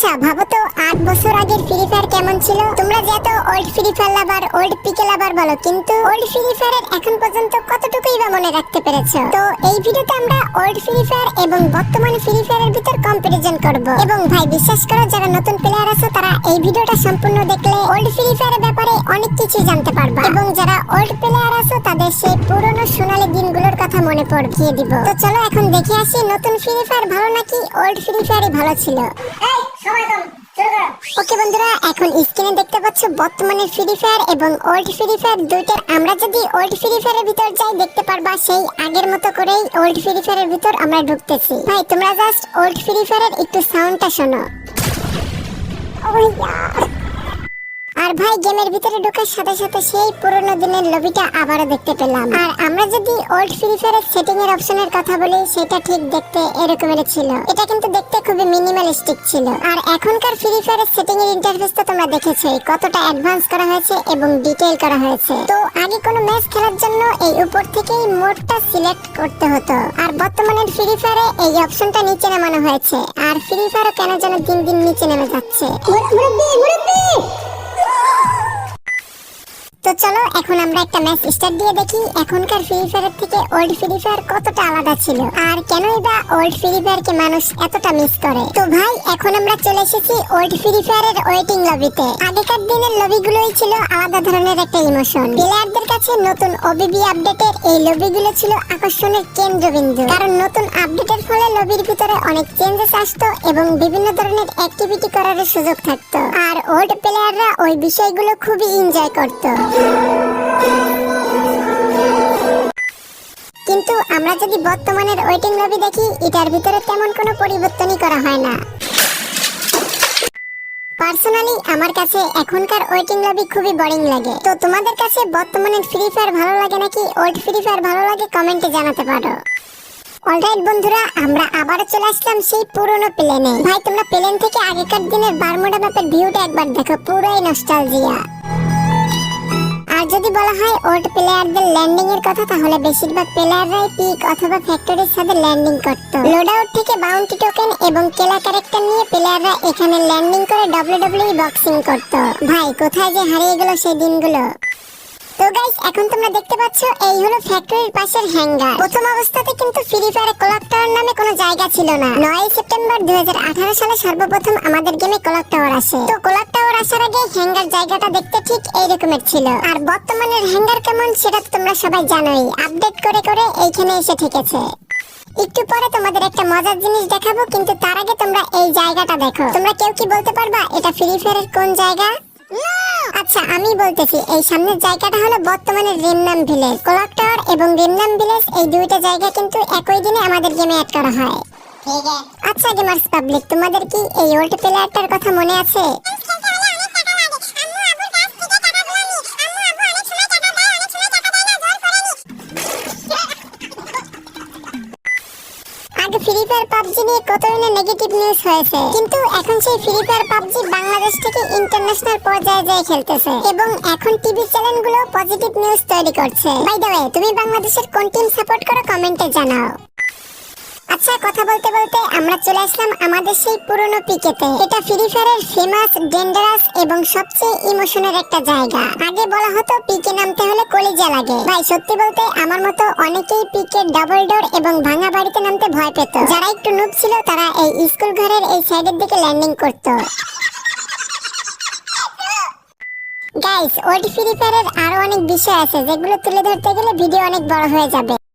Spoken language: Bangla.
আচ্ছা ভাবো তো 8 বছর আগের ফ্রি ফায়ার কেমন ছিল। তোমরা যে এত ওল্ড ফ্রি ফায়ার লাভার, ওল্ড পিকে লাভার বলো, কিন্তু ওল্ড ফ্রি ফায়ারের এখন পর্যন্ত কতটুকুই বা মনে রাখতে পেরেছো? তো এই ভিডিওতে আমরা ওল্ড ফ্রি ফায়ার এবং বর্তমান ফ্রি ফায়ারের ভিতর কম্পারিজন করব। এবং ভাই বিশ্বাস করো, যারা নতুন প্লেয়ার আছে তারা এই ভিডিওটা সম্পূর্ণ দেখলে ওল্ড ফ্রি ফায়ারের ব্যাপারে অনেক কিছু জানতে পারবা, এবং যারা ওল্ড প্লেয়ার আছে তাদের সেই পুরনো সোনালী দিনগুলোর কথা মনে পড়িয়ে দিব। তো চলো এখন দেখে আসি নতুন ফ্রি ফায়ার ভালো নাকি ওল্ড ফ্রি ফায়ারই ভালো ছিল। ওকে বন্ধুরা, এখন স্ক্রিনে দেখতে পাচ্ছ বর্তমানের ফ্রি ফায়ার এবং ওল্ড ফ্রি ফায়ার দুইটার। আমরা যদি ওল্ড ফ্রি ফায়ারের ভিতর যাই দেখতে পারবা সেই আগের মতো করেই ওল্ড ফ্রি ফায়ারের ভিতর আমরা ঢুকতেছি। ভাই তোমরা জাস্ট ওল্ড ফ্রি ফায়ারের একটু সাউন্ডটা শোনো। আর ভাই গেমের ভিতরে ঢোকার সাথে সাথে সেই পুরনো দিনের লবিটা আবারও দেখতে পেলাম। আর আমরা যদি ওল্ড ফ্রি ফায়ারের সেটিং এর অপশনের কথা বলি, সেটা ঠিক দেখতে এরকমের ছিল। এটা কিন্তু দেখতে খুবই মিনিমালিস্টিক ছিল। আর এখনকার ফ্রি ফায়ারের সেটিং এর ইন্টারফেস তো তোমরা দেখেছোই, কতটা অ্যাডভান্স করা হয়েছে এবং ডিটেইল করা হয়েছে। তো আগে কোনো ম্যাচ খেলার জন্য এই উপর থেকেই মোডটা সিলেক্ট করতে হতো, আর বর্তমানের ফ্রি ফায়ারে এই অপশনটা নিচে নামানো হয়েছে। আর ফ্রি ফায়ারও কেন যেন দিন দিন নিচে নেমে যাচ্ছে। তো চলো এখন আমরা একটা ম্যাচ স্টার্ট দিয়ে দেখি এখনকার ফ্রি ফায়ার থেকে ওল্ড ফ্রি ফায়ার কতটা আলাদা ছিল, আর কেনই বা ওল্ড ফ্রি ফায়ারকে মানুষ এতটা মিস করে। তো ভাই এখন আমরা চলে এসেছি ওল্ড ফ্রি ফায়ারের ওয়েটিং লবিতে। আগেকার দিনের লবিগুলোই ছিল আলাদা ধরনের একটা ইমোশন। প্লেয়ারদের কাছে নতুন ওবিবি আপডেটের এই লবিগুলো ছিল আকর্ষণের কেন্দ্রবিন্দু, কারণ নতুন আপডেটের ফলে লবির ভিতরে অনেক চেঞ্জেস আসতো এবং বিভিন্ন ধরনের অ্যাক্টিভিটি করার সুযোগ থাকতো। আর ওল্ড প্লেয়াররা ওই বিষয়গুলো খুবই এনজয় করতো। কিন্তু আমরা যদি বর্তমানের ওয়েটিং লবি দেখি, এটার ভিতরে তেমন কোনো পরিবর্তনই করা হয় না। পার্সোনালি আমার কাছে এখনকার ওয়েটিং লবি খুবই বোরিং লাগে। তো তোমাদের কাছে বর্তমানের ফ্রি ফায়ার ভালো লাগে নাকি ওল্ড ফ্রি ফায়ার ভালো লাগে কমেন্টে জানাতে পারো। অলরাইট বন্ধুরা, আমরা আবারও চলে আসলাম সেই পুরনো প্লেনে। ভাই তোমরা প্লেন থেকে আগেকার দিনের বারমুডা ম্যাপের ভিউটা একবার দেখো, পুরোই নস্টালজিয়া। আর যদি বলা হয় ওল্ড প্লেয়ারদের ল্যান্ডিং এর কথা, তাহলে বেশিরভাগ প্লেয়াররাই পিক অথবা ফ্যাক্টরির সাথে ল্যান্ডিং করত। লোডআউট থেকে বাউন্টি টোকেন এবং কেলা ক্যারেক্টার নিয়ে প্লেয়াররা এখানে ল্যান্ডিং করে ডব্লিউডব্লিউই বক্সিং করত। ভাই কোথায় যে হারিয়ে গেল সেই দিনগুলো। তো গাইস এখন তোমরা দেখতে পাচ্ছ এই হলো ফ্যাক্টরির পাশের হ্যাঙ্গার। প্রথম অবস্থাতে কিন্তু ফ্রি ফায়ারে ক্লক টাওয়ার নামে কোনো জায়গা ছিল না। 9 সেপ্টেম্বর 2018 সালে সর্বপ্রথম আমাদের গেমে ক্লক টাওয়ার আসে। তো ক্লক টাওয়ার আসার আগে হ্যাঙ্গার জায়গাটা দেখতে ঠিক এই রকমের ছিল। আর বর্তমানের হ্যাঙ্গার কেমন সেটা তো তোমরা সবাই জানোই, আপডেট করে করে এইখানে এসে ঠেকেছে। একটু পরে তোমাদের একটা মজার জিনিস দেখাবো, কিন্তু তার আগে তোমরা এই জায়গাটা দেখো। তোমরা কেউ কি বলতে পারবা এটা ফ্রি ফায়ারের কোন জায়গা? আচ্ছা আমি বলতেছি, এই সামনের জায়গাটা হলো বর্তমানের রিমনাম ভিলেজ। ক্লক টাওয়ার এবং রিমনাম ভিলেজ এই দুইটা জায়গা কিন্তু একই দিনে আমাদের গেমে অ্যাড করা হয়। আচ্ছা গেমার্স পাবলিক, তোমাদের কি এই ওল্ড প্লেয়ারটার কথা মনে আছে? ফ্রি ফায়ার পাবজি নিয়ে কতই না নেগেটিভ নিউজ হয়েছে, কিন্তু এখন সেই ফ্রি ফায়ার পাবজি বাংলাদেশ থেকে ইন্টারন্যাশনাল পর্যায়ে যায় খেলতেছে, এবং এখন টিভি চ্যানেলগুলো পজিটিভ নিউজ তৈরি করছে। বাই দ্য ওয়ে, তুমি বাংলাদেশের কোন টিম সাপোর্ট করো কমেন্টে জানাও। আচ্ছা কথা বলতে বলতে আমরা চলে আসলাম আমাদের সেই পুরনো পিকেতে। এটা ফ্রি ফায়ারের ফেমাস, ডেঞ্জারাস এবং সবচেয়ে ইমোশনের একটা জায়গা। আগে বলা হতো পিকে নামতে হলে কলিজা লাগে। ভাই সত্যি বলতে আমার মতো অনেকেই পিকে ডাবল ডোর এবং ভাঙা বাড়িতে নামতে ভয় পেত। যারা একটু নুব ছিল তারা এই স্কুল ঘরের এই সাইডের দিকে ল্যান্ডিং করত। গাইস ওল্ড ফ্রি ফায়ারের আরো অনেক বিষয় আছে যেগুলো তুলে ধরতে গেলে ভিডিও অনেক বড় হয়ে যাবে।